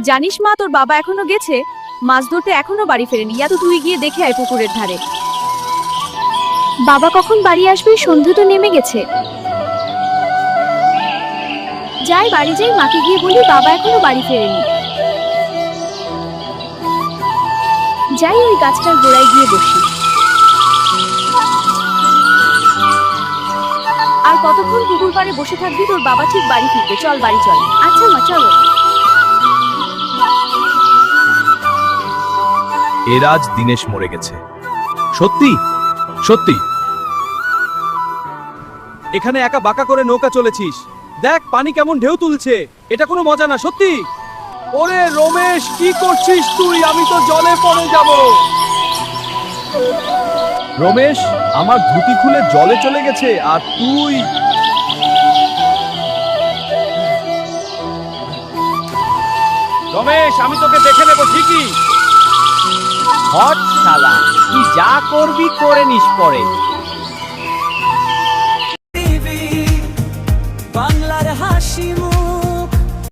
জানিস মা, তোর বাবা এখনো গেছে মাছ ধরতে, এখনো বাড়ি ফেরেনি। ইয়া তো তুই গিয়ে দেখে আয় পুকুরের ধারে। বাবা কখন বাড়ি আসবে? সন্ধে তো নেমে গেছে। যাই বাড়ি যাই, মাকে গিয়ে বলি বাবা এখনো বাড়ি ফেরেনি। যাই ওই গাছটার গোড়ায় গিয়ে বসি। আর কতক্ষণ পুকুর পাড়ে বসে থাকবি? তোর বাবা ঠিক বাড়ি ফিরবে, চল বাড়ি চল। আচ্ছা মা, চলো। এর আজ দিনেশ মরে গেছে। সত্যি সত্যি। এখানে একা বাঁকা করে নৌকা চলেছিস, দেখ পানি কেমন ঢেউ তুলছে। এটা কোনো মজা না, সত্যি। ওরে রমেশ, কি করছিস তুই? আমি তো জলে পড়ে যাব। রমেশ, আমার ধুতি খুলে জলে চলে গেছে, আর তুই? রমেশ, আমি তোকে দেখে নেব ঠিকই। হট শালা, তুই যা করবি করে নিস পরে। বাংলার হাসি।